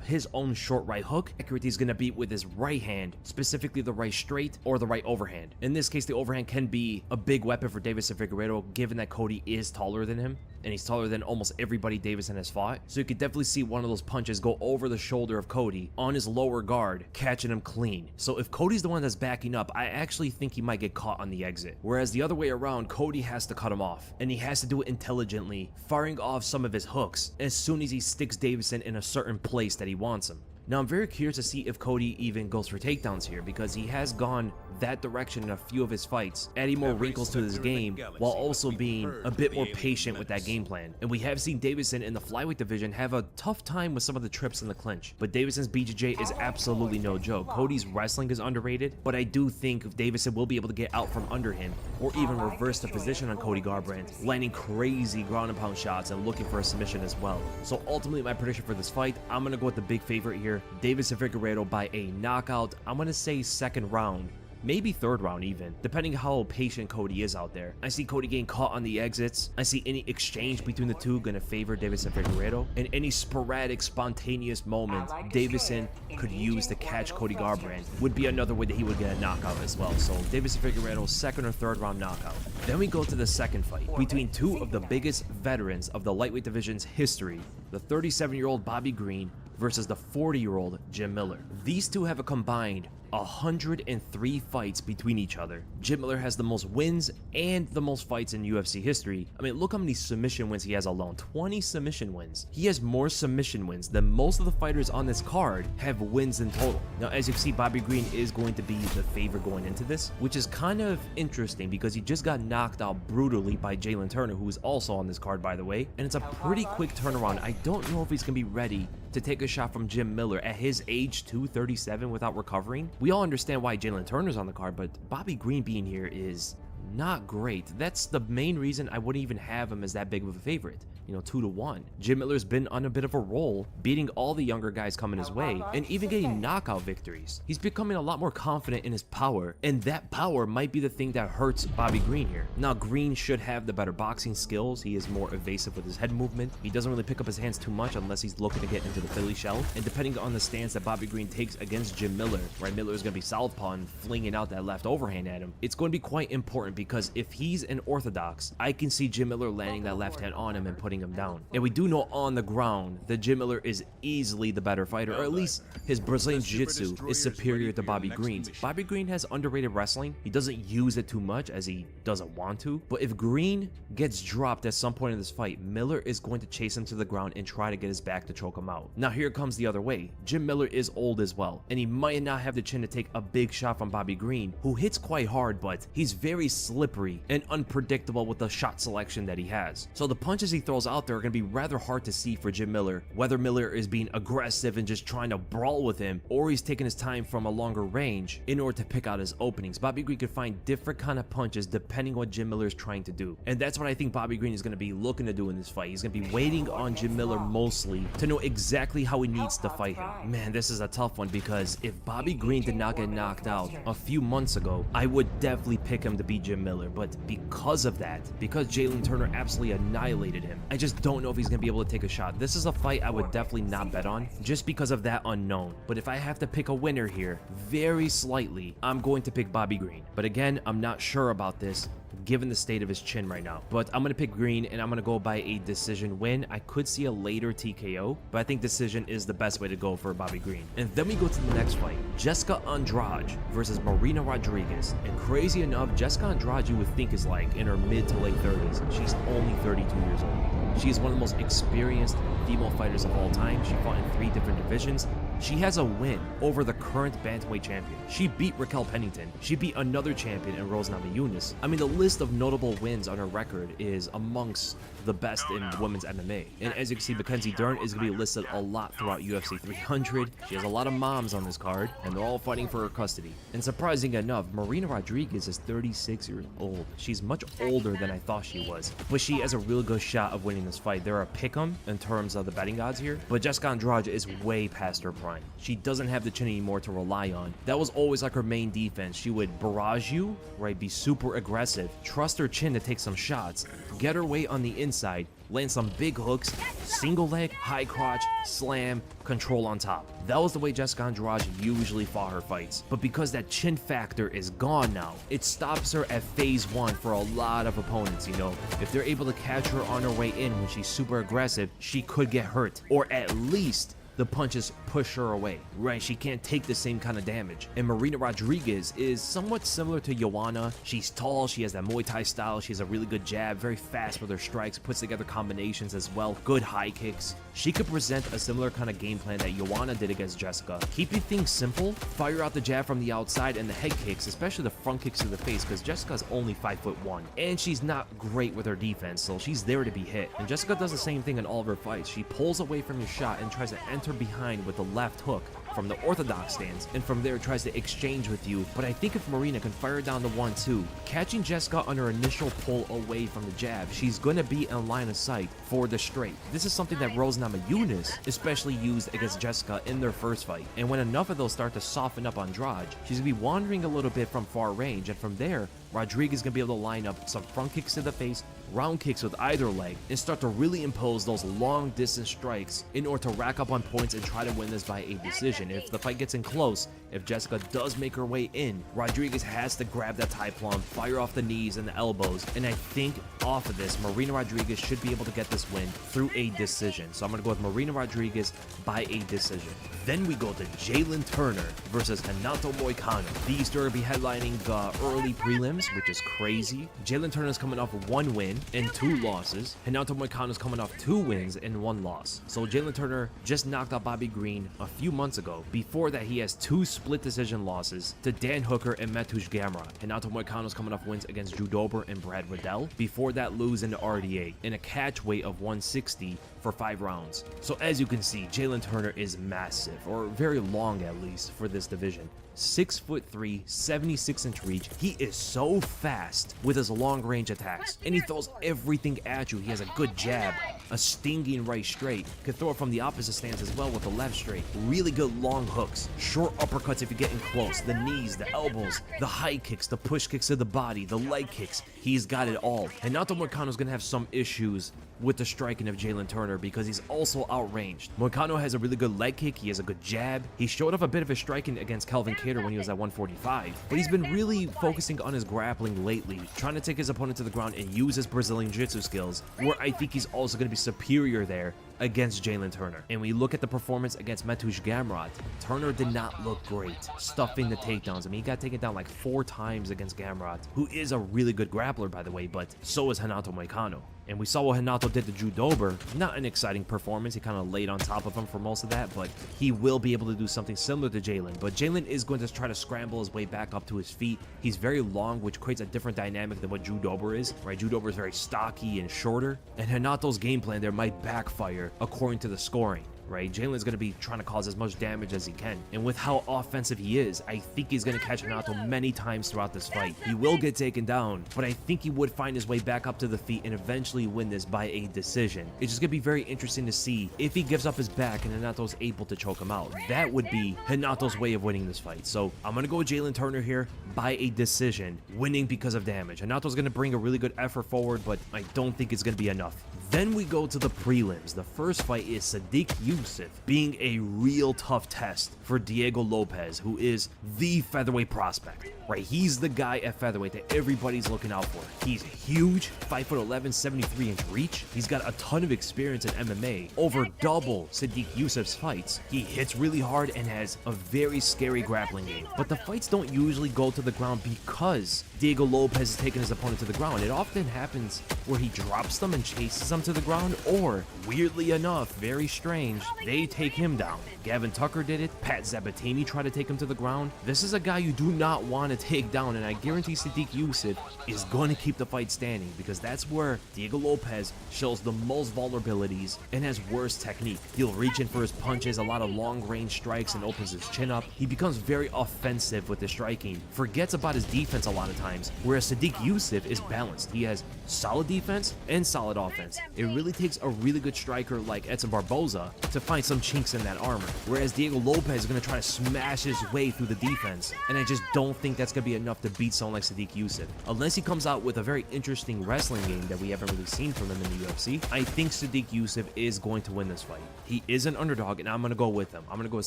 his own short right hook, accuracy is going to be with his right hand, specifically the right straight or the right overhand. In this case, the overhand can be a big weapon for Deiveson Figueiredo, given that Cody is taller than him, and he's taller than almost everybody Deiveson has fought. So you could definitely see one of those punches go over the shoulder of Cody on his lower guard, catching him clean. So if Cody's the one that's backing up, I actually think he might get caught on the exit. Whereas the other way around, Cody has to cut him off, and he has to do it intelligently, firing off some of his hooks as soon as he sticks Deiveson in a certain place that he wants him. Now, I'm very curious to see if Cody even goes for takedowns here, because he has gone that direction in a few of his fights, adding more wrinkles to his game while also being a bit more patient with that game plan. And we have seen Deiveson in the flyweight division have a tough time with some of the trips in the clinch, but Deiveson's BJJ is absolutely no joke. Cody's wrestling is underrated, but I do think Deiveson will be able to get out from under him or even reverse the position on Cody Garbrandt, landing crazy ground and pound shots and looking for a submission as well. So ultimately, my prediction for this fight, I'm going to go with the big favorite here, Deiveson Figueiredo, by a knockout. I'm going to say second round, maybe third round even, depending how patient Cody is out there. I see Cody getting caught on the exits. I see any exchange between the two going to favor Deiveson Figueiredo, and any sporadic, spontaneous moment Deiveson could use to catch Cody Garbrandt would be another way that he would get a knockout as well. So Deiveson Figueiredo, second or third round knockout. Then we go to the second fight between two of the biggest veterans of the lightweight division's history, the 37-year-old Bobby Green versus the 40-year-old Jim Miller. These two have a combined 103 fights between each other. Jim Miller has the most wins and the most fights in UFC history. I mean, look how many submission wins he has alone. 20 submission wins. He has more submission wins than most of the fighters on this card have wins in total. Now, as you can see, Bobby Green is going to be the favorite going into this, which is kind of interesting because he just got knocked out brutally by Jalen Turner, who is also on this card, by the way, and it's a pretty quick turnaround. I don't know if he's going to be ready to take a shot from Jim Miller at his age, 237, without recovering. We all understand why Jalen Turner's on the card, but Bobby Green being here is not great. That's the main reason I wouldn't even have him as that big of a favorite. You know, 2-1. Jim Miller's been on a bit of a roll, beating all the younger guys coming his way, and even getting knockout victories. He's becoming a lot more confident in his power, and that power might be the thing that hurts Bobby Green here. Now, Green should have the better boxing skills. He is more evasive with his head movement. He doesn't really pick up his hands too much unless he's looking to get into the Philly shell. And depending on the stance that Bobby Green takes against Jim Miller, right, Miller is going to be southpaw and flinging out that left overhand at him. It's going to be quite important, because if he's an orthodox, I can see Jim Miller landing that left hand on him and putting him down. And we do know on the ground that Jim Miller is easily the better fighter, or at least his Brazilian Jiu-Jitsu is superior to Bobby Green's. Bobby Green has underrated wrestling. He doesn't use it too much as he doesn't want to. But if Green gets dropped at some point in this fight, Miller is going to chase him to the ground and try to get his back to choke him out. Now here comes the other way. Jim Miller is old as well, and he might not have the chin to take a big shot from Bobby Green, who hits quite hard, but he's very slippery and unpredictable with the shot selection that he has. So the punches he throws out there are going to be rather hard to see for Jim Miller, whether Miller is being aggressive and just trying to brawl with him, or he's taking his time from a longer range in order to pick out his openings. Bobby Green could find different kind of punches depending on what Jim Miller is trying to do, and that's what I think Bobby Green is going to be looking to do in this fight. He's going to be waiting on Jim Miller mostly to know exactly how he needs to fight him. Man, this is a tough one, because if Bobby Green did not get knocked out a few months ago, I would definitely pick him to beat Jim Miller, but because of that, because Jalen Turner absolutely annihilated him, I just don't know if he's going to be able to take a shot. This is a fight I would definitely not bet on, just because of that unknown. But if I have to pick a winner here, very slightly, I'm going to pick Bobby Green. But again, I'm not sure about this, given the state of his chin right now. But I'm going to pick Green, and I'm going to go by a decision win. I could see a later TKO, but I think decision is the best way to go for Bobby Green. And then we go to the next fight, Jessica Andrade versus Marina Rodriguez. And crazy enough, Jessica Andrade you would think is like in her mid to late 30s. She's only 32 years old. She is one of the most experienced female fighters of all time. She fought in 3 different divisions. She has a win over the current bantamweight champion. She beat Raquel Pennington. She beat another champion in Rose Namajunas. I mean, the list of notable wins on her record is amongst the best in women's MMA. And as you can see, Mackenzie Dern is going to be listed a lot throughout UFC 300. She has a lot of moms on this card, and they're all fighting for her custody. And surprising enough, Marina Rodriguez is 36 years old. She's much older than I thought she was, but she has a real good shot of winning this fight. There are pick'em in terms of the betting odds here, but Jessica Andrade is way past her prime. She doesn't have the chin anymore to rely on. That was always like her main defense. She would barrage you, right, be super aggressive, trust her chin to take some shots, get her weight on the inside, land some big hooks, single leg, high crotch, slam, control on top. That was the way Jessica Andrade usually fought her fights. But because that chin factor is gone now, it stops her at phase 1 for a lot of opponents, you know. If they're able to catch her on her way in when she's super aggressive, she could get hurt, or at least the punches push her away, right? She can't take the same kind of damage. And Marina Rodriguez is somewhat similar to Joanna. She's tall, she has that Muay Thai style, she has a really good jab, very fast with her strikes, puts together combinations as well, good high kicks. She could present a similar kind of game plan that Joanna did against Jessica. Keeping things simple, fire out the jab from the outside and the head kicks, especially the front kicks to the face, because Jessica's only 5'1", and she's not great with her defense, so she's there to be hit. And Jessica does the same thing in all of her fights. She pulls away from your shot and tries to enter behind with the left hook from the orthodox stance, and from there tries to exchange with you. But I think if Marina can fire down the 1-2, catching Jessica on her initial pull away from the jab, she's gonna be in line of sight for the straight. This is something that Rose Namajunas especially used against Jessica in their first fight, and when enough of those start to soften up Andrade, she's gonna be wandering a little bit from far range, and from there Rodriguez is gonna be able to line up some front kicks to the face, round kicks with either leg, and start to really impose those long distance strikes in order to rack up on points and try to win this by a decision. If the fight gets in close, if Jessica does make her way in, Rodriguez has to grab that tie plum, fire off the knees and the elbows, and I think off of this, Marina Rodriguez should be able to get this win through a decision. So I'm going to go with Marina Rodriguez by a decision. Then we go to Jalen Turner versus Renato Moicano. These two are going to be headlining the early prelims, which is crazy. Jalen Turner is coming off 1 win and 2 losses. Renato Moicano is coming off 2 wins and 1 loss. So Jalen Turner just knocked out Bobby Green a few months ago. Before that, he has 2 split decision losses to Dan Hooker and Mateusz Gamrot. Renato Moicano is coming off wins against Drew Dober and Brad Riddell. Before that, lose in the RDA in a catch weight of 160 for 5 rounds. So as you can see, Jalen Turner is massive, or very long at least, for this division. 6'3", 76-inch reach. He is so fast with his long range attacks, and he throws everything at you. He has a good jab, a stinging right straight, could throw it from the opposite stance as well with the left straight. Really good long hooks, short uppercuts if you're getting close, the knees, the elbows, the high kicks, the push kicks to the body, the leg kicks. He's got it all. And Renato Moicano is going to have some issues with the striking of Jalen Turner because he's also outranged. Moicano has a really good leg kick, he has a good jab. He showed off a bit of his striking against Kelvin Kattar when he was at 145, but he's been really focusing on his grappling lately, trying to take his opponent to the ground and use his Brazilian Jiu-Jitsu skills, where I think he's also going to be superior there against Jalen Turner. And we look at the performance against Mateusz Gamrot, Turner did not look great stuffing the takedowns. I mean, he got taken down like 4 times against Gamrot, who is a really good grappler, by the way, but so is Renato Moicano. And we saw what Renato did to Drew Dober. Not an exciting performance. He kind of laid on top of him for most of that, but he will be able to do something similar to Jalen. But Jalen is going to try to scramble his way back up to his feet. He's very long, which creates a different dynamic than what Drew Dober is, right? Drew Dober is very stocky and shorter, and Renato's game plan there might backfire according to the scoring. Right, Jalen's going to be trying to cause as much damage as he can, and with how offensive he is, I think he's going to catch Renato many times throughout this fight. He will get taken down, but I think he would find his way back up to the feet and eventually win this by a decision. It's just going to be very interesting to see if he gives up his back and Renato's able to choke him out. That would be Renato's way of winning this fight. So I'm going to go with Jalen Turner here by a decision, winning because of damage. Renato's going to bring a really good effort forward, but I don't think it's going to be enough. Then we go to the prelims. The first fight is Sadiq Youssef being a real tough test for Diego Lopez, who is the featherweight prospect, right? He's the guy at featherweight that everybody's looking out for. He's huge, 5'11", 73-inch reach. He's got a ton of experience in MMA, over double Sadiq Youssef's fights. He hits really hard and has a very scary grappling game. But the fights don't usually go to the ground because Diego Lopez is taking his opponent to the ground. It often happens where he drops them and chases them to the ground, or weirdly enough, very strange, they take him down. Gavin Tucker did it. Pat Zabatini tried to take him to the ground. This is a guy you do not want to take down, and I guarantee Sadiq Youssef is going to keep the fight standing because that's where Diego Lopez shows the most vulnerabilities and has worse technique. He'll reach in for his punches, a lot of long-range strikes, and opens his chin up. He becomes very offensive with his striking, forgets about his defense a lot of times, times, whereas Sadiq Youssef is balanced. He has solid defense and solid offense. It really takes a really good striker like Edson Barboza to find some chinks in that armor, whereas Diego Lopez is going to try to smash his way through the defense, and I just don't think that's going to be enough to beat someone like Sadiq Youssef. Unless he comes out with a very interesting wrestling game that we haven't really seen from him in the UFC, I think Sadiq Youssef is going to win this fight. He is an underdog, and I'm going to go with him. I'm going to go with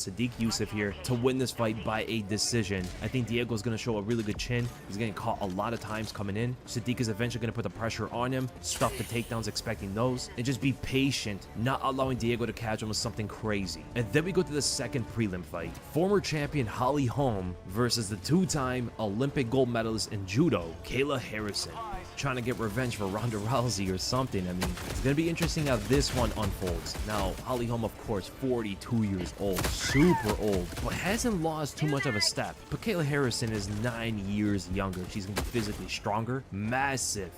Sadiq Youssef here to win this fight by a decision. I think Diego's going to show a really good chin. He's getting caught a lot of times coming in. Sadiq is eventually going to put the pressure on him, stuff the takedowns, expecting those, and just be patient, not allowing Diego to catch him with something crazy. And then we go to the second prelim fight. Former champion Holly Holm versus the two-time Olympic gold medalist in judo, Kayla Harrison. Trying to get revenge for Ronda Rousey or something. I mean, it's going to be interesting how this one unfolds. Now, Holly Holm, of course, 42 years old, super old, but hasn't lost too much of a step. But Kayla Harrison is 9 years younger. She's going to be physically stronger, massive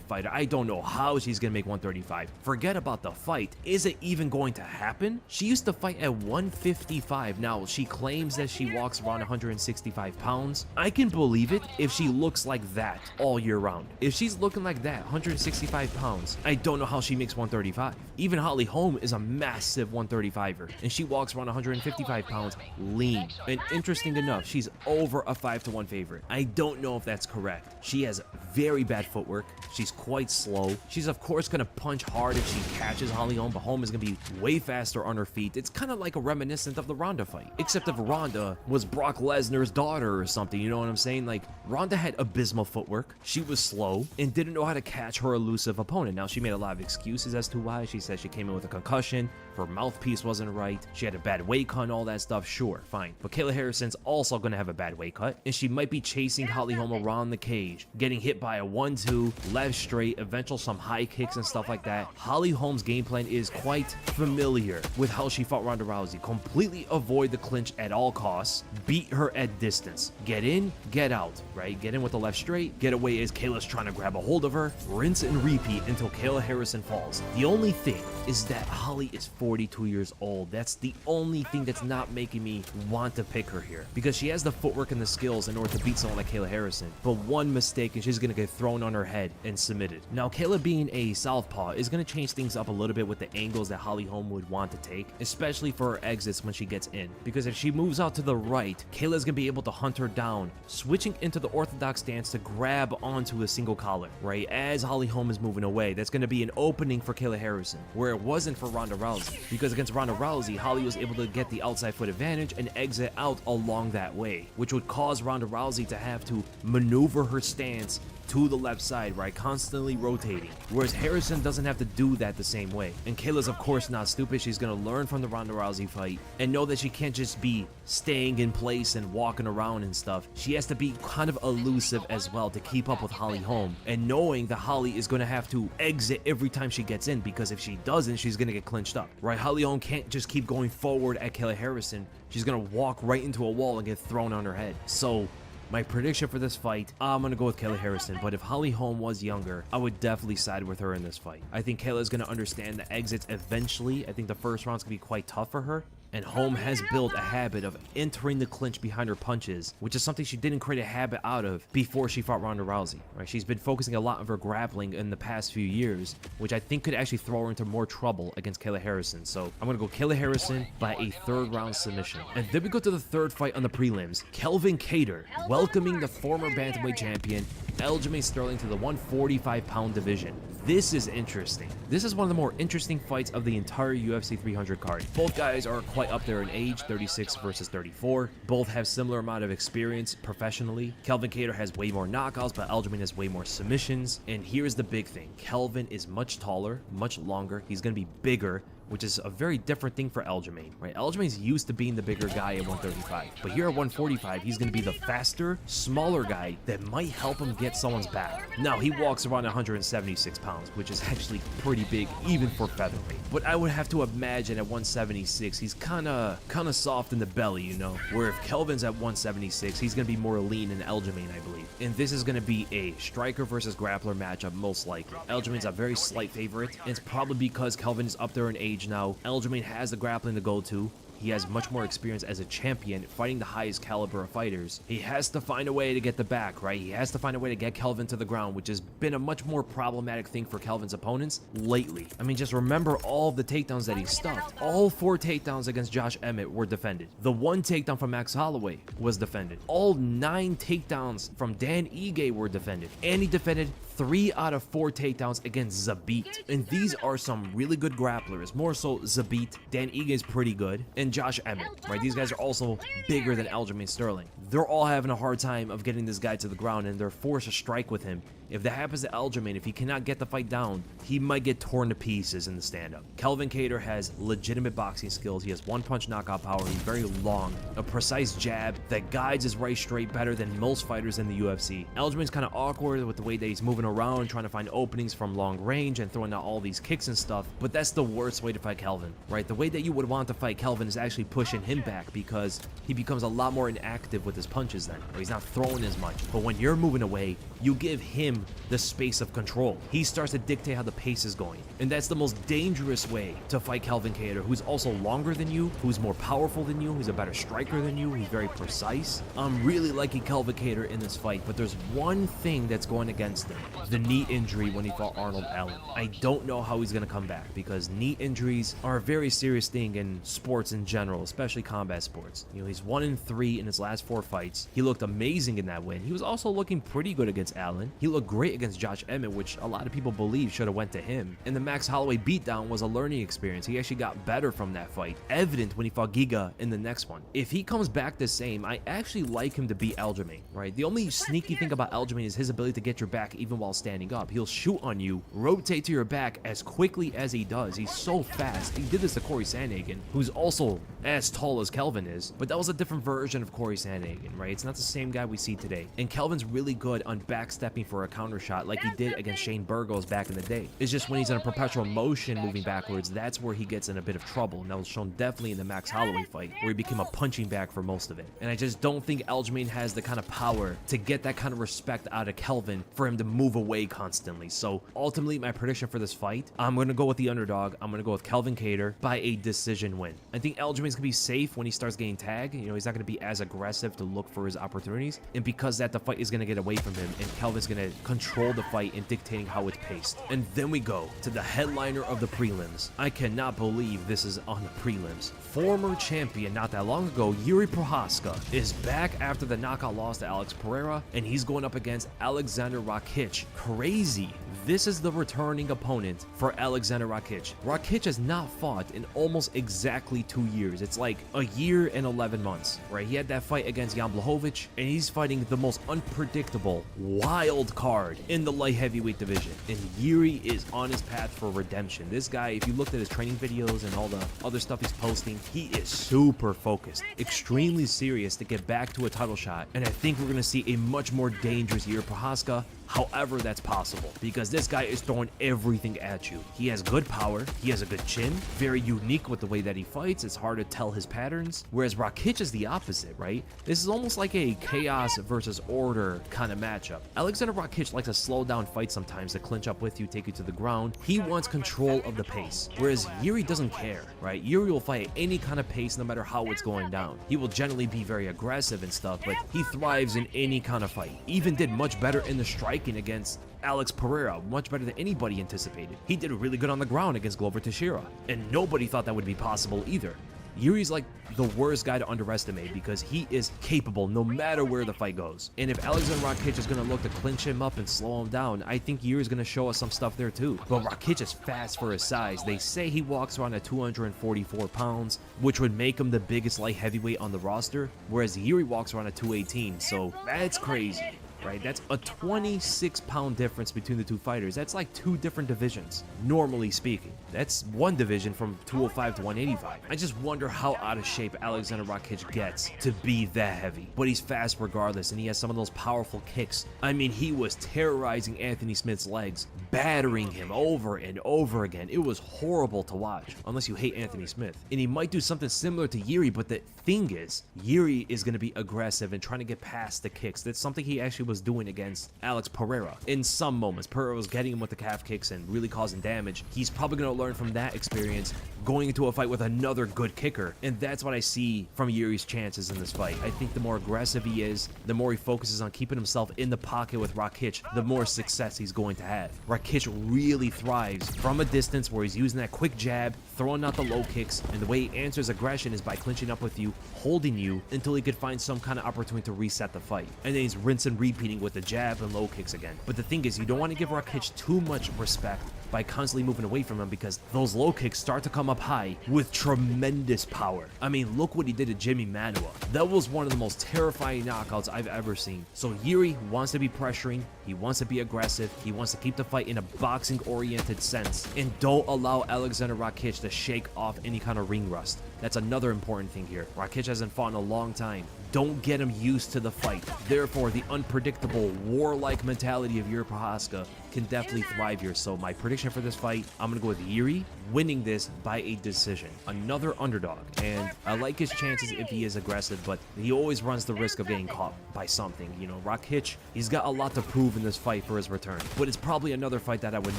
fighter. I don't know how she's gonna make 135. Forget about the fight. Is it even going to happen? She used to fight at 155. Now, she claims that she walks around 165 pounds. I can believe it if she looks like that all year round. If she's looking like that, 165 pounds, I don't know how she makes 135. Even Holly Holm is a massive 135er, and she walks around 155 pounds lean. And interesting enough, she's over a 5-1 favorite. I don't know if that's correct. She has very bad footwork. She's quite slow. She's of course going to punch hard if she catches Holly Holm, but Holm is going to be way faster on her feet. It's kind of like a reminiscent of the Ronda fight, except if Ronda was Brock Lesnar's daughter or something, you know what I'm saying? Like, Ronda had abysmal footwork. She was slow and didn't know how to catch her elusive opponent. Now, she made a lot of excuses as to why. She said she came in with a concussion, her mouthpiece wasn't right, she had a bad weight cut and all that stuff. Sure, fine. But Kayla Harrison's also going to have a bad weight cut, and she might be chasing Holly Holm around the cage, getting hit by a 1-2, left straight, eventual some high kicks and stuff like that. Holly Holm's game plan is quite familiar with how she fought Ronda Rousey. Completely avoid the clinch at all costs, beat her at distance, get in, get out, right? Get in with the left straight, get away as Kayla's trying to grab a hold of her, rinse and repeat until Kayla Harrison falls. The only thing is that Holly is 42 years old. That's the only thing that's not making me want to pick her here, because she has the footwork and the skills in order to beat someone like Kayla Harrison. But one mistake and she's going to get thrown on her head and submitted. Now, Kayla being a southpaw is going to change things up a little bit with the angles that Holly Holm would want to take, especially for her exits when she gets in, because if she moves out to the right, Kayla's going to be able to hunt her down, switching into the orthodox stance to grab onto a single collar, right? As Holly Holm is moving away, that's going to be an opening for Kayla Harrison, where it wasn't for Ronda Rousey, because against Ronda Rousey, Holly was able to get the outside foot advantage and exit out along that way, which would cause Ronda Rousey to have to maneuver her stance to the left side, right? Constantly rotating. Whereas Harrison doesn't have to do that the same way. And Kayla's of course not stupid. She's gonna learn from the Ronda Rousey fight and know that she can't just be staying in place and walking around and stuff. She has to be kind of elusive as well to keep up with Holly Holm, and knowing that Holly is gonna have to exit every time she gets in, because if she doesn't, she's gonna get clinched up, right? Holly Holm can't just keep going forward at Kayla Harrison. She's gonna walk right into a wall and get thrown on her head. So my prediction for this fight, I'm going to go with Kayla Harrison, but if Holly Holm was younger, I would definitely side with her in this fight. I think Kayla is going to understand the exits eventually. I think the first round's going to be quite tough for her. And Holm has built a habit of entering the clinch behind her punches, which is something she didn't create a habit out of before she fought Ronda Rousey, right? She's been focusing a lot on her grappling in the past few years, which I think could actually throw her into more trouble against Kayla Harrison. So I'm going to go Kayla Harrison by a third round submission. And then we go to the third fight on the prelims. Kelvin Kattar welcoming the former bantamweight champion Aljamain Sterling to the 145-pound division. This is interesting. This is one of the more interesting fights of the entire UFC 300 card. Both guys are quite up there in age, 36 versus 34. Both have similar amount of experience professionally. Kelvin Kattar has way more knockouts, but Aljamain has way more submissions. And here's the big thing. Kelvin is much taller, much longer. He's going to be bigger, which is a very different thing for Aljamain, right? Aljamain's used to being the bigger guy at 135, but here at 145, he's going to be the faster, smaller guy that might help him get someone's back. Now, he walks around 176 pounds, which is actually pretty big, even for featherweight. But I would have to imagine at 176, he's kind of soft in the belly, you know? Where if Kelvin's at 176, he's going to be more lean than Aljamain, I believe. And this is going to be a striker versus grappler matchup, most likely. Aljamain's a very slight favorite, and it's probably because Kelvin is up there in age now. Aljamain has the grappling to go to. He has much more experience as a champion fighting the highest caliber of fighters. He has to find a way to get the back, right? He has to find a way to get Kelvin to the ground, which has been a much more problematic thing for Kelvin's opponents lately. I mean, just remember all of the takedowns that he stuffed. All 4 takedowns against Josh Emmett were defended. The 1 takedown from Max Holloway was defended. All 9 takedowns from Dan Ige were defended. And he defended 3 out of 4 takedowns against Zabit. And these are some really good grapplers. More so Zabit. Dan Ige is pretty good. And Josh Emmett, right? These guys are also bigger than Aljamain Sterling. They're all having a hard time of getting this guy to the ground, and they're forced to strike with him. If that happens to Aljamain, if he cannot get the fight down, he might get torn to pieces in the stand-up. Kelvin Kattar has legitimate boxing skills. He has 1-punch knockout power. He's very long, a precise jab that guides his right straight better than most fighters in the UFC. Aljamain's kind of awkward with the way that he's moving around, trying to find openings from long range and throwing out all these kicks and stuff, but that's the worst way to fight Kelvin, right? The way that you would want to fight Kelvin is actually pushing him back, because he becomes a lot more inactive with his punches then, or he's not throwing as much. But when you're moving away, you give him the space of control. He starts to dictate how the pace is going. And that's the most dangerous way to fight Kelvin Kattar, who's also longer than you, who's more powerful than you, who's a better striker than you, he's very precise. I'm really liking Kelvin Kattar in this fight, but there's one thing that's going against him. The knee injury when he fought Arnold Allen. I don't know how he's going to come back, because knee injuries are a very serious thing in sports in general, especially combat sports. You know, he's 1-3 in his last 4 fights. He looked amazing in that win. He was also looking pretty good against Allen. He looked great against Josh Emmett, which a lot of people believe should have went to him. And the Max Holloway beatdown was a learning experience. He actually got better from that fight, evident when he fought Giga in the next one. If he comes back the same, I actually like him to beat Aljamain, right? The only sneaky thing about Aljamain is his ability to get your back even while standing up. He'll shoot on you, rotate to your back as quickly as he does. He's so fast. He did this to Corey Sandhagen, who's also as tall as Kelvin is, but that was a different version of Corey Sandhagen, right? It's not the same guy we see today. And Kelvin's really good on backstepping for a counter shot like he did against Shane Burgos back in the day. It's just when he's in a perpetual motion moving backwards, that's where he gets in a bit of trouble. And that was shown definitely in the Max Holloway fight, where he became a punching bag for most of it. And I just don't think Aljamain has the kind of power to get that kind of respect out of Kelvin for him to move away constantly. So ultimately, my prediction for this fight, I'm going to go with the underdog. I'm going to go with Kelvin Kattar by a decision win. I think Aljamain's going to be safe when he starts getting tagged. You know, he's not going to be as aggressive to look for his opportunities. And because that, the fight is going to get away from him, and Kelvin's going to control the fight and dictating how it's paced. And then we go to the headliner of the prelims. I cannot believe this is on the prelims. Former champion not that long ago, Yuri Prohaska, is back after the knockout loss to Alex Pereira, and he's going up against Alexander Rakic. Crazy. This is the returning opponent for Alexander Rakic. Rakic has not fought in almost exactly 2 years. It's like a year and 11 months, right? He had that fight against Jan Blachowicz, and he's fighting the most unpredictable, wild card in the light heavyweight division. And Yuri is on his path for redemption. This guy, if you looked at his training videos and all the other stuff he's posting, he is super focused, extremely serious to get back to a title shot. And I think we're going to see a much more dangerous Yuri Prohaska. However, that's possible, because this guy is throwing everything at you. He has good power, he has a good chin, very unique with the way that he fights. It's hard to tell his patterns, whereas Rakic is the opposite, right? This is almost like a chaos versus order kind of matchup. Alexander Rakic likes to slow down fights sometimes to clinch up with you, take you to the ground. He wants control of the pace, whereas Yuri doesn't care, right? Yuri will fight at any kind of pace no matter how it's going down. He will generally be very aggressive and stuff, but he thrives in any kind of fight. Even did much better in the striking against Alex Pereira, much better than anybody anticipated. He did really good on the ground against Glover Teixeira, and nobody thought that would be possible either. Yuri's like the worst guy to underestimate, because he is capable no matter where the fight goes. And if Alexander Rakic is going to look to clinch him up and slow him down, I think Yuri's going to show us some stuff there too. But Rakic is fast for his size. They say he walks around at 244 pounds, which would make him the biggest light heavyweight on the roster, whereas Yuri walks around at 218, so that's crazy. Right? That's a 26-pound difference between the two fighters. That's like 2 different divisions, normally speaking. That's one division from 205 to 185. I just wonder how out of shape Alexander Rakic gets to be that heavy. But he's fast regardless, and he has some of those powerful kicks. I mean, he was terrorizing Anthony Smith's legs, battering him over and over again. It was horrible to watch, unless you hate Anthony Smith. And he might do something similar to Yuri, but the thing is, Yuri is going to be aggressive and trying to get past the kicks. That's something he actually was doing against Alex Pereira. In some moments, Pereira was getting him with the calf kicks and really causing damage. He's probably going to learn from that experience going into a fight with another good kicker, and that's what I see from Yuri's chances in this fight. I think the more aggressive he is, the more he focuses on keeping himself in the pocket with Rakic, the more success he's going to have. Rakic really thrives from a distance where he's using that quick jab, throwing out the low kicks, and the way he answers aggression is by clinching up with you, holding you until he could find some kind of opportunity to reset the fight. And then he's rinsing, repeating with the jab and low kicks again. But the thing is, you don't want to give Rakic too much respect by constantly moving away from him, because those low kicks start to come up high with tremendous power. I mean, look what he did to Jimmy Manuwa. That was one of the most terrifying knockouts I've ever seen. So Yuri wants to be pressuring, he wants to be aggressive, he wants to keep the fight in a boxing-oriented sense, and don't allow Alexander Rakic to shake off any kind of ring rust. That's another important thing here. Rakic hasn't fought in a long time. Don't get him used to the fight. Therefore, the unpredictable, warlike mentality of Yuri Prochazka can definitely thrive here. So my prediction for this fight, I'm going to go with Yuri winning this by a decision. Another underdog, and I like his chances if he is aggressive, but he always runs the risk of getting caught by something. You know, Rakic, he's got a lot to prove in this fight for his return, but it's probably another fight that I would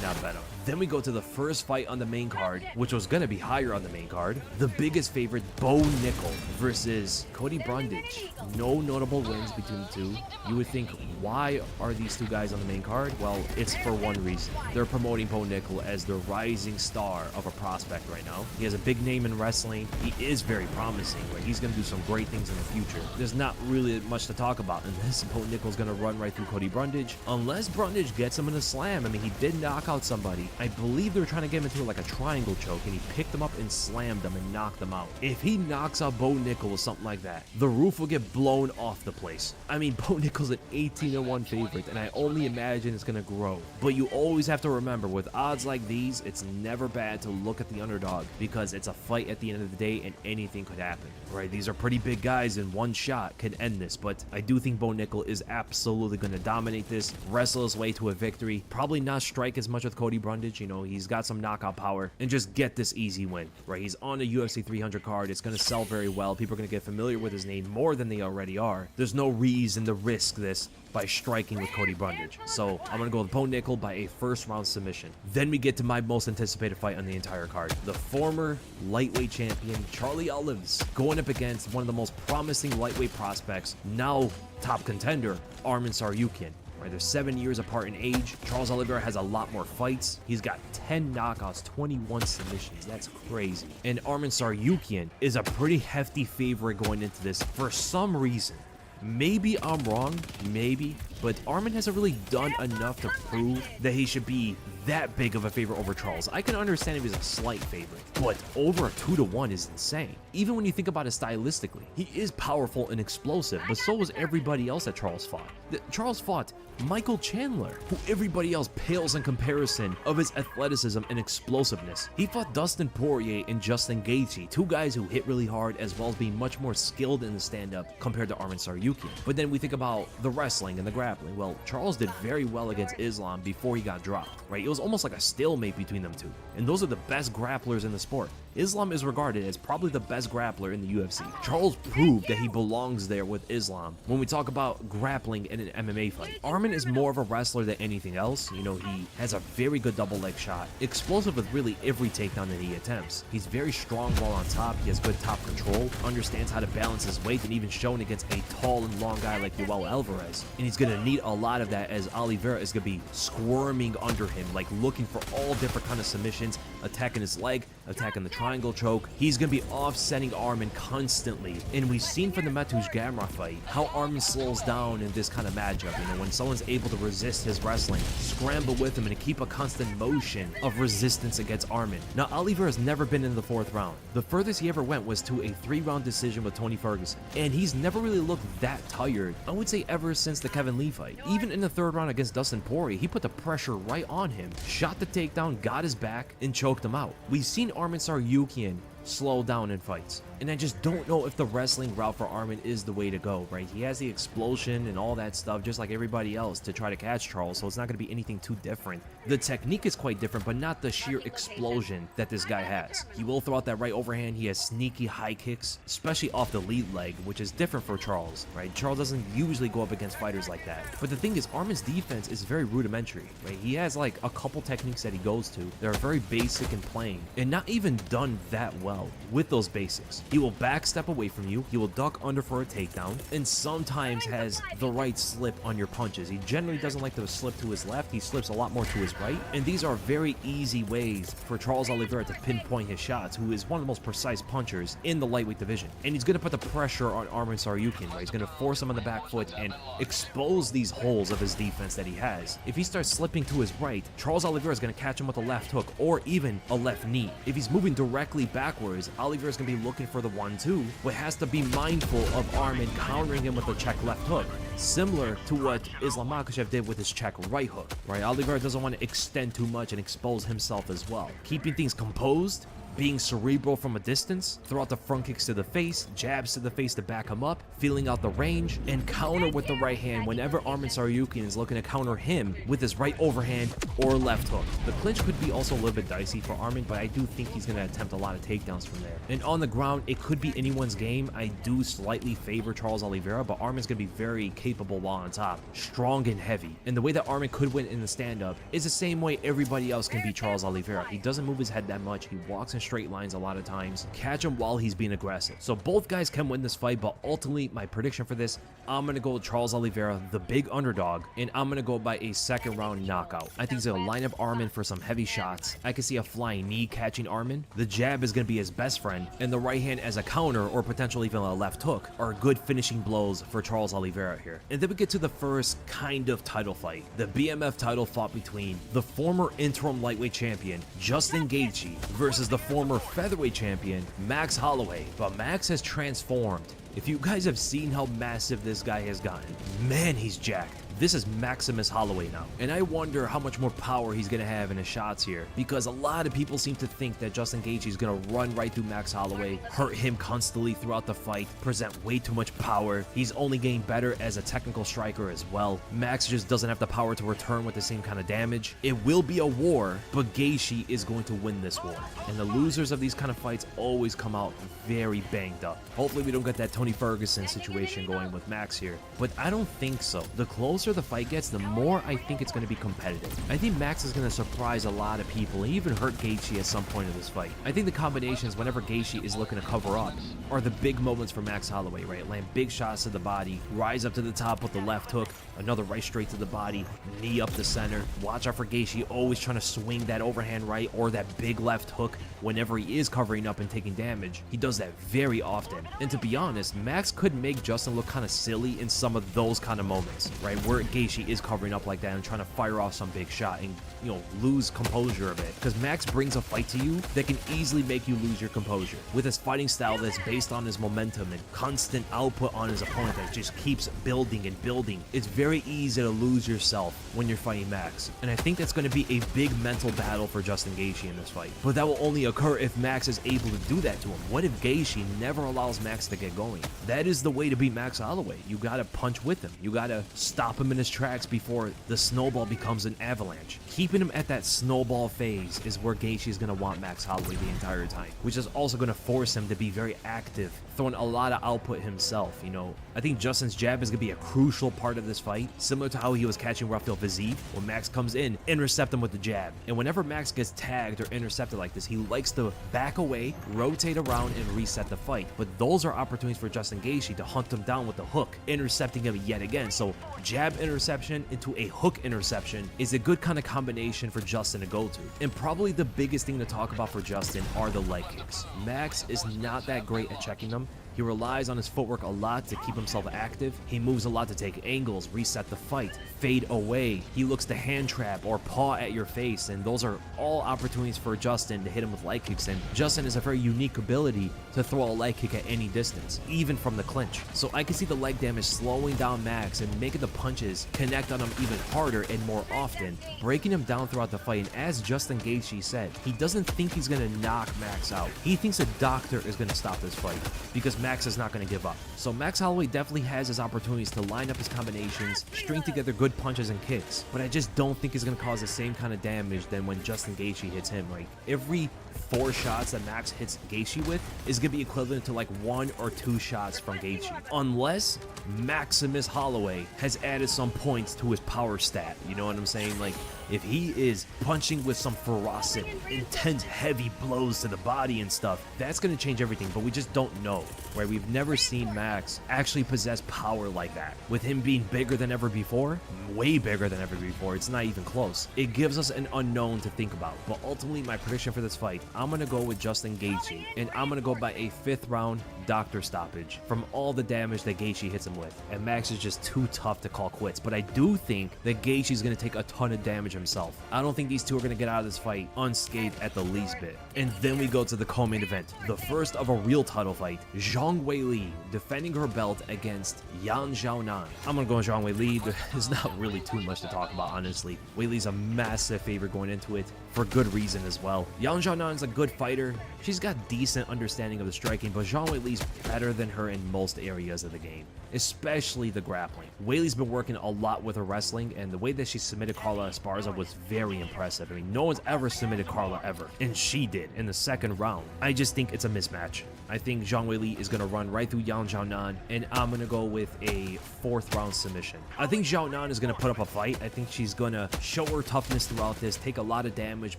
not bet on. Then we go to the first fight on the main card, which was going to be higher on the main card. The biggest favorite, Bo Nickel versus Cody Brundage. No notable wins between the two. You would think, why are these two guys on the main card? Well, it's for one reason. They're promoting Bo Nickel as the rising star of a prospect right now. He has a big name in wrestling. He is very promising, right? He's going to do some great things in the future. There's not really much to talk about unless Bo Nickel's going to run right through Cody Brundage. Unless Brundage gets him in a slam. I mean, he did knock out somebody. I believe they were trying to get him into like a triangle choke, and he picked them up and slammed them and knocked them out. If he knocks out Bo Nickel with something like that, the roof will get blown off the place. I mean, Bo Nickel's an 18-1 favorite, and I only imagine it's going to grow. But you always have to remember, with odds like these, it's never bad to look at the underdog, because it's a fight at the end of the day and anything could happen, right? These are pretty big guys, and one shot can end this, but I do think Bo Nickel is absolutely going to dominate this, wrestle his way to a victory, probably not strike as much with Cody Brundage. You know, he's got some knockout power, and just get this easy win, right? He's on a UFC 300 card. It's going to sell very well. People are going to get familiar with his name more than they already are. There's no reason to risk this by striking with Cody Brundage. So I'm gonna go with Bo Nickel by a first round submission. Then we get to my most anticipated fight on the entire card. The former lightweight champion, Charlie Olives, going up against one of the most promising lightweight prospects, now top contender, Arman Tsarukyan. Right, they're 7 years apart in age. Charles Oliveira has a lot more fights. He's got 10 knockouts, 21 submissions. That's crazy. And Arman Tsarukyan is a pretty hefty favorite going into this for some reason. Maybe I'm wrong, maybe, but Arman hasn't really done enough to prove that he should be that big of a favorite over Charles. I can understand if he's a slight favorite, but over a 2-1 is insane. Even when you think about it stylistically, he is powerful and explosive, but so was everybody else that Charles fought. Charles fought Michael Chandler, who everybody else pales in comparison of his athleticism and explosiveness. He fought Dustin Poirier and Justin Gaethje, two guys who hit really hard as well as being much more skilled in the stand-up compared to Arman Tsarukyan. But then we think about the wrestling and the grappling. Well, Charles did very well against Islam before he got dropped, right? It was almost like a stalemate between them two. And those are the best grapplers in the sport. Islam is regarded as probably the best grappler in the UFC. Charles proved that he belongs there with Islam when we talk about grappling in an MMA fight. Arman is more of a wrestler than anything else. You know, he has a very good double leg shot, explosive with really every takedown that he attempts. He's very strong while on top. He has good top control, understands how to balance his weight, and even shown against a tall and long guy like Yoel Alvarez. And he's going to need a lot of that, as Oliveira is going to be squirming under him, like looking for all different kind of submissions, attacking his leg, attacking the triangle choke. He's going to be offsetting Arman constantly. And we've seen from the Mateusz Gamrot fight how Arman slows down in this kind of matchup. You know, when someone's able to resist his wrestling, scramble with him, and keep a constant motion of resistance against Arman. Now, Oliveira has never been in the 4th round. The furthest he ever went was to a 3-round decision with Tony Ferguson. And he's never really looked that tired, I would say, ever since the Kevin Lee fight. Even in the 3rd round against Dustin Poirier, he put the pressure right on him, shot the takedown, got his back, and choked him out. We've seen Arman Tsarukyan slow down in fights. And I just don't know if the wrestling route for Armin is the way to go, right? He has the explosion and all that stuff just like everybody else to try to catch Charles, so it's not going to be anything too different. The technique is quite different, but not the sheer explosion that this guy has. He will throw out that right overhand. He has sneaky high kicks, especially off the lead leg, which is different for Charles, right? Charles doesn't usually go up against fighters like that. But the thing is, Armin's defense is very rudimentary, right? He has like a couple techniques that he goes to that are very basic and plain, and not even done that well with those basics. He will backstep away from you, he will duck under for a takedown, and sometimes has the right slip on your punches. He generally doesn't like to slip to his left, he slips a lot more to his right, and these are very easy ways for Charles Oliveira to pinpoint his shots, who is one of the most precise punchers in the lightweight division. And he's going to put the pressure on Armin Tsarukyan, right? He's going to force him on the back foot and expose these holes of his defense that he has. If he starts slipping to his right, Charles Oliveira is going to catch him with a left hook or even a left knee. If he's moving directly backwards, Oliveira is going to be looking for the 1-2, but has to be mindful of Armin countering him with a check left hook, similar to what Islam Makhachev did with his check right hook, right? Oliveira doesn't want to extend too much and expose himself as well. Keeping things composed, being cerebral from a distance, throw out the front kicks to the face, jabs to the face to back him up, feeling out the range, and counter with the right hand whenever Armin Tsarukyan is looking to counter him with his right overhand or left hook. The clinch could be also a little bit dicey for Armin, but I do think he's going to attempt a lot of takedowns from there. And on the ground, it could be anyone's game. I do slightly favor Charles Oliveira, but Armin's going to be very capable while on top, strong and heavy. And the way that Armin could win in the stand-up is the same way everybody else can beat Charles Oliveira. He doesn't move his head that much. He walks in straight lines a lot of times. Catch him while he's being aggressive. So both guys can win this fight, but ultimately my prediction for this, I'm going to go with Charles Oliveira, the big underdog, and I'm going to go by a second round knockout. I think he's going to line up Armin for some heavy shots. I can see a flying knee catching Armin. The jab is going to be his best friend, and the right hand as a counter or potentially even a left hook are good finishing blows for Charles Oliveira here. And then we get to the first kind of title fight. The BMF title fought between the former interim lightweight champion Justin Gaethje versus the former featherweight champion Max Holloway. But Max has transformed. If you guys have seen how massive this guy has gotten, man, he's jacked. This is Maximus Holloway now, and I wonder how much more power he's going to have in his shots here, because a lot of people seem to think that Justin Gaethje is going to run right through Max Holloway, hurt him constantly throughout the fight, present way too much power. He's only getting better as a technical striker as well. Max just doesn't have the power to return with the same kind of damage. It will be a war, but Gaethje is going to win this war, and the losers of these kind of fights always come out very banged up. Hopefully we don't get that Tony Ferguson situation going with Max here, but I don't think so. The closer the fight gets, the more I think it's going to be competitive. I think Max is going to surprise a lot of people and even hurt Gaethje at some point in this fight. I think the combinations whenever Gaethje is looking to cover up are the big moments for Max Holloway, right? Land big shots to the body, rise up to the top with the left hook, another right straight to the body, knee up the center. Watch out for Gaethje always trying to swing that overhand right or that big left hook whenever he is covering up and taking damage. He does that very often. And to be honest, Max could make Justin look kind of silly in some of those kind of moments, right? Where Gaethje is covering up like that and trying to fire off some big shot and, you know, lose composure of it. Because Max brings a fight to you that can easily make you lose your composure. With his fighting style that's based on his momentum and constant output on his opponent that just keeps building and building, it's very easy to lose yourself when you're fighting Max. And I think that's going to be a big mental battle for Justin Gaethje in this fight. But that will only occur if Max is able to do that to him. What if Gaethje never allows Max to get going? That is the way to beat Max Holloway. You got to punch with him. You got to stop him in his tracks before the snowball becomes an avalanche. Keeping him at that snowball phase is where Gaethje is going to want Max Holloway the entire time, which is also going to force him to be very active, throwing a lot of output himself. You know, I think Justin's jab is going to be a crucial part of this fight, similar to how he was catching Rafael Fiziev. When Max comes in, intercept him with the jab. And whenever Max gets tagged or intercepted like this, he likes to back away, rotate around, and reset the fight. But those are opportunities for Justin Gaethje to hunt him down with the hook, intercepting him yet again. So jab interception into a hook interception is a good kind of combination for Justin to go to. And probably the biggest thing to talk about for Justin are the leg kicks. Max is not that great at checking them. He He relies on his footwork a lot to keep himself active. He moves a lot to take angles, reset the fight, fade away. He looks to hand trap or paw at your face, and those are all opportunities for Justin to hit him with leg kicks. And Justin has a very unique ability to throw a leg kick at any distance, even from the clinch. So I can see the leg damage slowing down Max and making the punches connect on him even harder and more often, breaking him down throughout the fight. And as Justin Gaethje said, he doesn't think he's going to knock Max out. He thinks a doctor is going to stop this fight because Max is not going to give up. So Max Holloway definitely has his opportunities to line up his combinations, string together good punches and kicks, but I just don't think he's going to cause the same kind of damage than when Justin Gaethje hits him. Like, every 4 shots that Max hits Gaethje with is going to be equivalent to like 1 or 2 shots from Gaethje, unless Maximus Holloway has added some points to his power stat. You know what I'm saying? Like, if he is punching with some ferocity, intense, heavy blows to the body and stuff, that's going to change everything, but we just don't know, right? We've never seen Max actually possess power like that. With him being bigger than ever before, way bigger than ever before, it's not even close. It gives us an unknown to think about, but ultimately my prediction for this fight, I'm going to go with Justin Gaethje, and I'm going to go by a 5th round doctor stoppage from all the damage that Gaethje hits him with, and Max is just too tough to call quits. But I do think that Gaethje is going to take a ton of damage himself. I don't think these two are going to get out of this fight unscathed at the least bit. And then we go to the co-main event, the first of a real title fight. Zhang Weili defending her belt against Yan Xiaonan. I'm going to go with Zhang Weili. There's not really too much to talk about, honestly. Weili's a massive favorite going into it, for good reason as well. Yan Xiaonan is a good fighter. She's got decent understanding of the striking, but Zhang Weili's better than her in most areas of the game, especially the grappling. Weili's been working a lot with her wrestling, and the way that she submitted Carla Esparza was very impressive. I mean, no one's ever submitted Carla ever, and she did in the 2nd round. I just think it's a mismatch. I think Zhang Weili is going to run right through Yan Xiaonan, and I'm going to go with a 4th round submission. I think Xiaonan is going to put up a fight. I think she's going to show her toughness throughout this, take a lot of damage,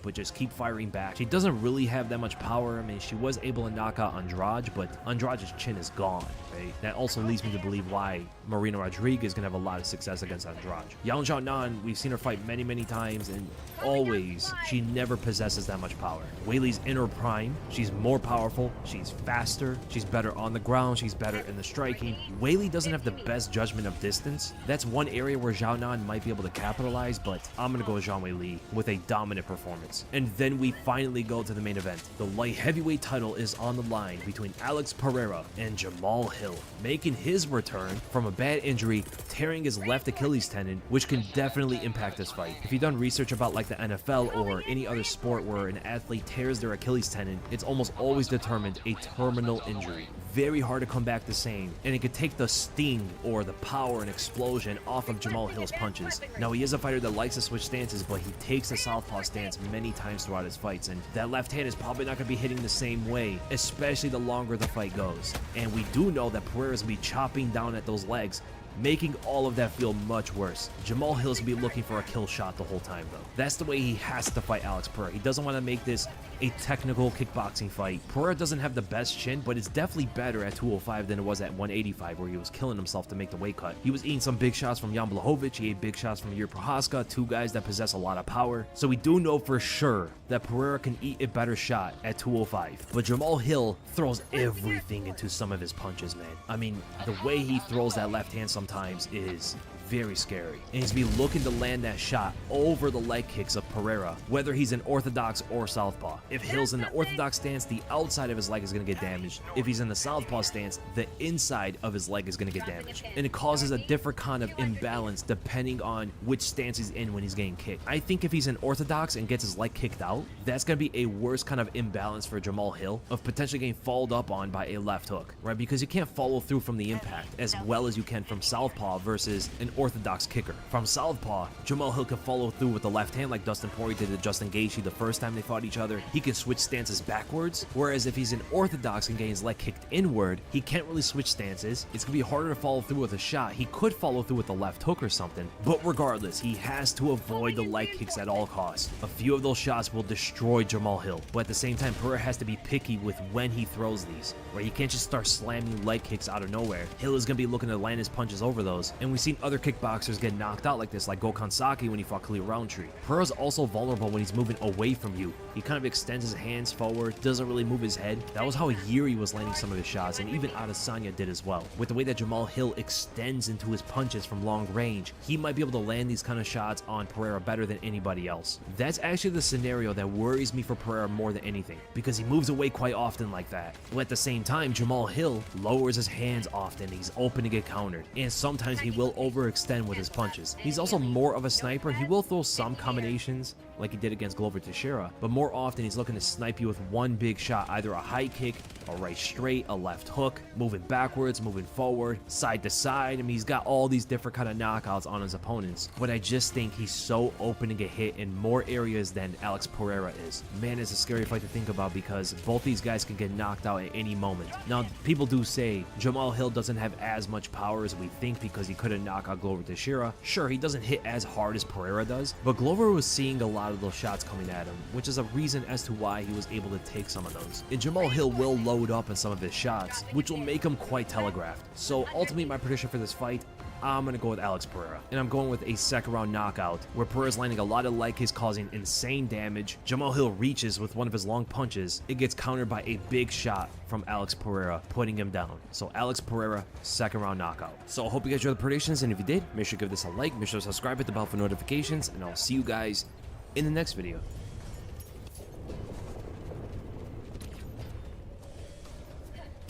but just keep firing back. She doesn't really have that much power. I mean, she was able to knock out Andrade, but Andrade's chin is gone, right? That also leads me to believe why Marina Rodriguez is going to have a lot of success against Andrade. Yan Xiaonan, we've seen her fight many, many times, and always, she never possesses that much power. Weili's in her prime. She's more powerful. She's faster. She's better on the ground. She's better in the striking. Weili doesn't have the best judgment of distance. That's one area where Xiaonan might be able to capitalize, but I'm going to go with Zhang Weili with a dominant performance. And then we finally go to the main event. The light heavyweight title is on the line between Alex Pereira and Jamal Hill, making his return from a bad injury, tearing his left Achilles tendon, which can definitely impact this fight. If you've done research about like the NFL or any other sport where an athlete tears their Achilles tendon, it's almost always determined a terminal injury. Very hard to come back the same, and it could take the sting or the power and explosion off of Jamal Hill's punches. Now, he is a fighter that likes to switch stances, but he takes the southpaw stance many times throughout his fights, and that left hand is probably not going to be hitting the same way, especially the longer the fight goes. And we do know that Pereira's going to be chopping down at those legs, making all of that feel much worse. Jamal Hill's gonna be looking for a kill shot the whole time, though. That's the way he has to fight Alex Pereira. He doesn't want to make this a technical kickboxing fight. Pereira doesn't have the best chin, but it's definitely better at 205 than it was at 185, where he was killing himself to make the weight cut. He was eating some big shots from Jan Blachowicz. He ate big shots from Jiri Prochazka, 2 guys that possess a lot of power. So we do know for sure that Pereira can eat a better shot at 205. But Jamal Hill throws everything into some of his punches, man. I mean, the way he throws that left hand sometimes is very scary, and he's be looking to land that shot over the leg kicks of Pereira, whether he's in orthodox or southpaw. If Hill's in the orthodox stance, the outside of his leg is going to get damaged. If he's in the southpaw stance, the inside of his leg is going to get damaged, and it causes a different kind of imbalance depending on which stance he's in when he's getting kicked. I think if he's in orthodox and gets his leg kicked out, that's going to be a worse kind of imbalance for Jamal Hill of potentially getting followed up on by a left hook, right? Because you can't follow through from the impact as well as you can from southpaw versus an orthodox kicker. From southpaw, Jamal Hill can follow through with the left hand like Dustin Poirier did to Justin Gaethje the first time they fought each other. He can switch stances backwards, whereas if he's in orthodox and getting his leg kicked inward, he can't really switch stances. It's gonna be harder to follow through with a shot. He could follow through with a left hook or something, but regardless, he has to avoid the leg kicks at all costs. A few of those shots will destroy Jamal Hill, but at the same time, Pereira has to be picky with when he throws these, where he can't just start slamming leg kicks out of nowhere. Hill is gonna be looking to land his punches over those, and we've seen other kickboxers get knocked out like this, like Gokhan Saki when he fought Khalil Roundtree. Pereira's also vulnerable when he's moving away from you. He kind of extends his hands forward, doesn't really move his head. That was how Yuri was landing some of his shots, and even Adesanya did as well. With the way that Jamal Hill extends into his punches from long range, he might be able to land these kind of shots on Pereira better than anybody else. That's actually the scenario that worries me for Pereira more than anything, because he moves away quite often like that. But at the same time, Jamal Hill lowers his hands often. He's open to get countered, and sometimes he will overextend with his punches. He's also more of a sniper. He will throw some combinations like he did against Glover Teixeira, but more often he's looking to snipe you with one big shot, either a high kick, a right straight, a left hook, moving backwards, moving forward, side to side. I mean, he's got all these different kind of knockouts on his opponents, but I just think he's so open to get hit in more areas than Alex Pereira is. Man, it's a scary fight to think about because both these guys can get knocked out at any moment. Now, people do say Jamal Hill doesn't have as much power as we think because he couldn't knock out Glover Teixeira. Sure, he doesn't hit as hard as Pereira does, but Glover was seeing a lot of those shots coming at him, which is a reason as to why he was able to take some of those. And Jamal Hill will load up in some of his shots, which will make him quite telegraphed. So ultimately, my prediction for this fight, I'm going to go with Alex Pereira. And I'm going with a second round knockout where Pereira's landing a lot of leg kicks causing insane damage. Jamal Hill reaches with one of his long punches. It gets countered by a big shot from Alex Pereira, putting him down. So Alex Pereira, second round knockout. So I hope you guys enjoyed the predictions, and if you did, make sure to give this a like, make sure to subscribe, hit the bell for notifications, and I'll see you guys in the next video.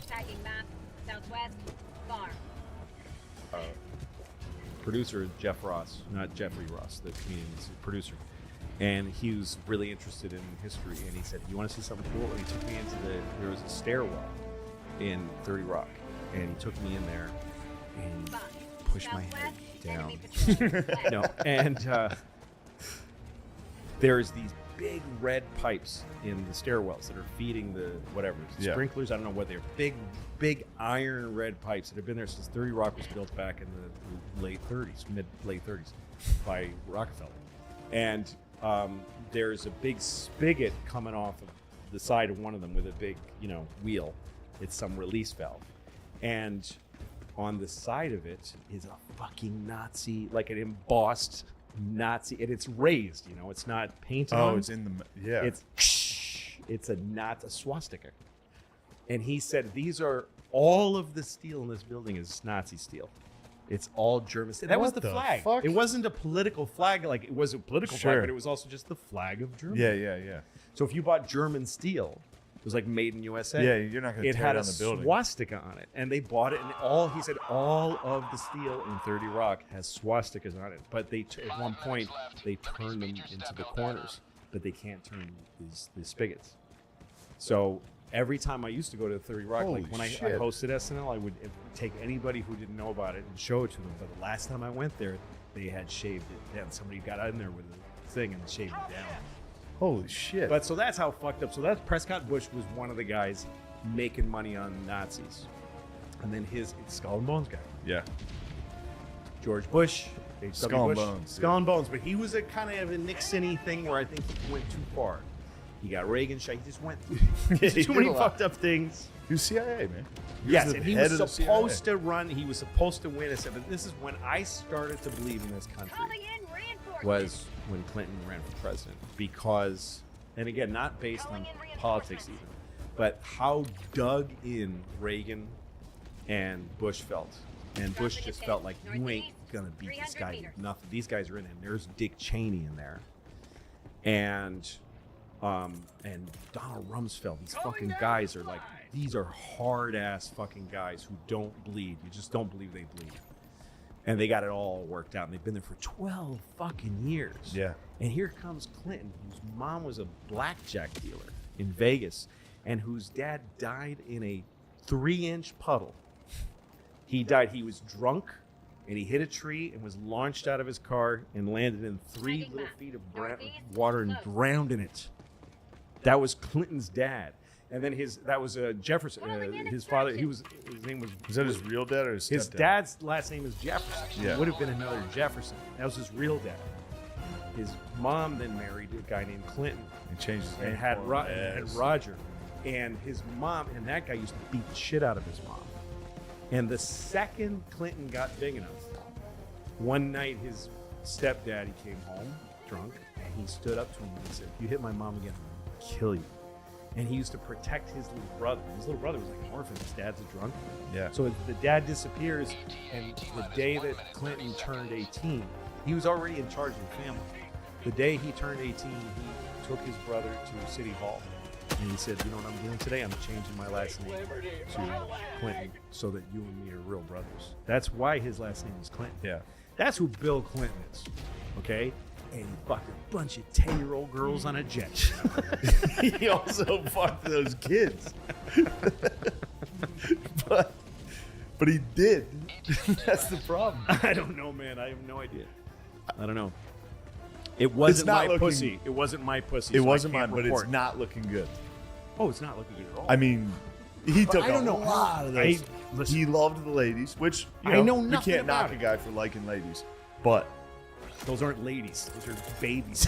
Tagging map, southwest, farm. Producer Jeff Ross, not Jeffrey Ross, the comedian, he's a producer. And he was really interested in history, and he said, "You want to see something cool?" And he took me into there was a stairwell in 30 Rock, and he took me in there and pushed my head down. No, and there's these big red pipes in the stairwells that are feeding the whatever sprinklers. I don't know what they're big iron red pipes that have been there since 30 Rock was built back in the late 30s, late 30s, by Rockefeller. And there's a big spigot coming off of the side of one of them with a big, wheel. It's some release valve, and on the side of it is a fucking Nazi, like an embossed Nazi, and it's raised. It's not painted. Oh, on. it's in the It's a swastika. And he said these are all of the steel in this building is Nazi steel. It's all German steel. That was the flag. Fuck? It wasn't a political flag, like it was a political Sure. flag, but it was also just the flag of Germany. Yeah. So if you bought German steel, it was like made in USA. Yeah, you're not going to It tear had down a the building. swastika on it, and they bought it. And he said all of the steel in 30 Rock has swastikas on it. But at one point they turned them into the corners, but they can't turn these spigots. So every time I used to go to 30 Rock, Holy like when I shit. hosted SNL, I would take anybody who didn't know about it and show it to them. But the last time I went there, they had shaved it down. Somebody got in there with a thing and shaved it down. Holy shit. But so that's how fucked up. So that's Prescott Bush was one of the guys making money on Nazis. And then his Skull and Bones guy. Yeah. George Bush. H.W. Skull and Bush, Bones, Skull yeah. and Bones. But he was a kind of a Nixon-y thing where I think he went too far. He got Reagan shot. He just went He too did many a lot. fucked up things. He was CIA, man. Yes, was and the he head was of the supposed CIA. to run. He was supposed to win. I said, but this is when I started to believe in this country. Calling in reinforcements. Was when Clinton ran for president, because, and again, not based on politics even, but how dug in Reagan and Bush felt. And Bush just felt like, you ain't gonna beat this guy with nothing. These guys are in it. And there's Dick Cheney in there, and Donald Rumsfeld. These fucking guys are like, these are hard ass fucking guys who don't bleed. You just don't believe they bleed. And they got it all worked out. And they've been there for 12 fucking years. Yeah. And here comes Clinton, whose mom was a blackjack dealer in Vegas, and whose dad died in a 3-inch puddle. He died. He was drunk, and he hit a tree and was launched out of his car and landed in 3 little feet of water and drowned in it. That was Clinton's dad. And then that was Jefferson, his father. His name was. Is that his real dad or his His stepdad? dad's last name is Jefferson. Yeah. It would have been another Jefferson. That was his real dad. His mom then married a guy named Clinton He changed his name. and had, for him. had Yes. Roger. And his mom, and that guy used to beat the shit out of his mom. And the second Clinton got big enough, One night, his stepdaddy came home drunk, and he stood up to him and said, "If you hit my mom again, I'm gonna kill you." And he used to protect his little brother. His little brother was like an orphan. His dad's a drunk. Yeah. So the dad disappears, and the day that Clinton turned 18, he was already in charge of the family. The day he turned 18, he took his brother to City Hall, and he said, "You know what I'm doing today? I'm changing my last name to Clinton so that you and me are real brothers." That's why his last name is Clinton. Yeah. That's who Bill Clinton is, okay? And he fucked a bunch of 10-year-old girls on a jet. He also fucked those kids. but he did. That's the problem. I don't know, man. I have no idea. I don't know. It wasn't not my looking- pussy. It wasn't my pussy. It so I wasn't can't mine, but report. it's not looking good. Oh, it's not looking good at all. I mean, he took I don't a know. lot of those. Listen. He loved the ladies, which you I know we nothing can't knock about a it. guy for liking ladies, but Those aren't ladies. Those are babies.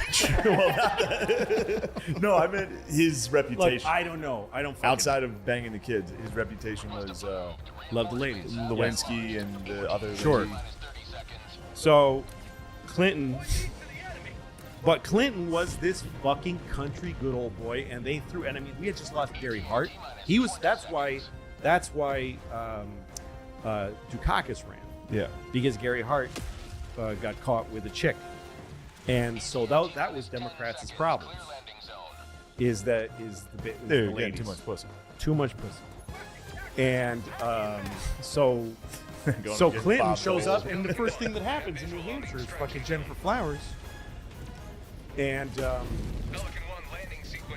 no, I meant his Look, reputation. I don't know. I don't fucking Outside of banging the kids, his reputation was love the ladies. Lewinsky and the other Sure. lady. So, Clinton. But Clinton was this fucking country good old boy, and they threw. And I mean, we had just lost Gary Hart. He was. That's why Dukakis ran, Yeah. because Gary Hart got caught with a chick, and so that was Democrats' problem. Is the They're ladies. getting too much pussy. Too much pussy. And so Going so to get Clinton Bob shows Dole. up, and the first thing that happens in New Hampshire is fucking Jennifer Flowers. And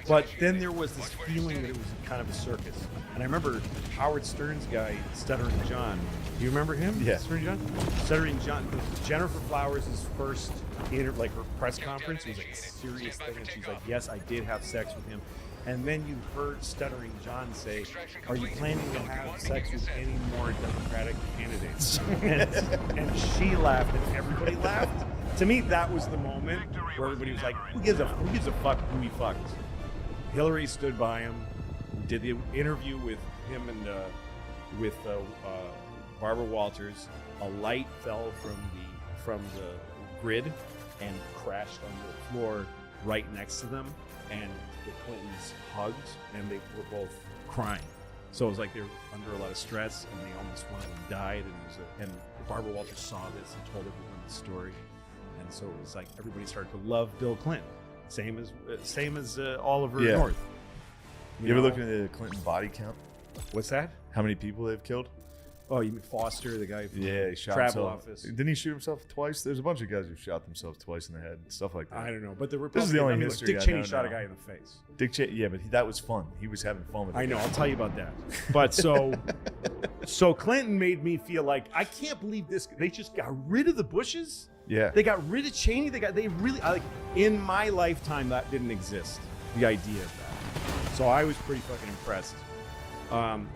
but then there was this feeling that it was kind of a circus. And I remember Howard Stern's guy, Stuttering John. Do you remember him? Yeah. Stuttering John? Stuttering John. Jennifer Flowers' first her press conference was like a serious thing, and she's like, "Yes, I did have sex with him." And then you heard Stuttering John say, "Are you planning to have sex with any more Democratic candidates?" and she laughed, and everybody laughed. To me, that was the moment where everybody was like, who gives a fuck who he fucked? Hillary stood by him, did the interview with him and with Barbara Walters. A light fell from the grid and crashed on the floor right next to them, and the Clintons hugged, and they were both crying. So it was like they were under a lot of stress, and they almost one of them died. And Barbara Walters saw this and told everyone the story, and so it was like everybody started to love Bill Clinton, same as Oliver Yeah. North. You ever know? look at the Clinton body count? What's that? How many people they've killed? Oh, you mean Foster, the guy from Yeah, he shot Travel himself. Office? Didn't he shoot himself twice? There's a bunch of guys who shot themselves twice in the head, stuff like that. I don't know, but the This is the Republican, only I mean, look, history Dick I Cheney know shot a now. guy in the face. Dick Cheney, yeah, but that was fun. He was having fun with it. I know. I'll tell you about that. But so Clinton made me feel like I can't believe this. They just got rid of the Bushes. Yeah. They got rid of Cheney. They really like in my lifetime that didn't exist. The idea of that. So I was pretty fucking impressed.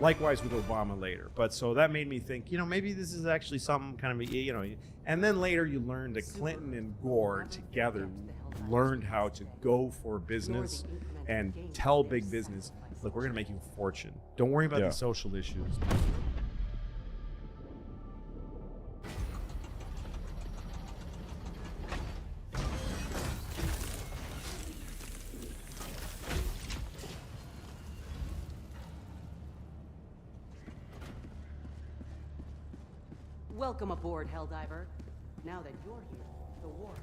Likewise with Obama later. But so that made me think, maybe this is actually some kind of, and then later you learned that Clinton and Gore together learned how to go for business and tell big business, look, we're going to make you a fortune. Don't worry about Yeah. the social issues. Welcome aboard, Helldiver. Now that you're here, the war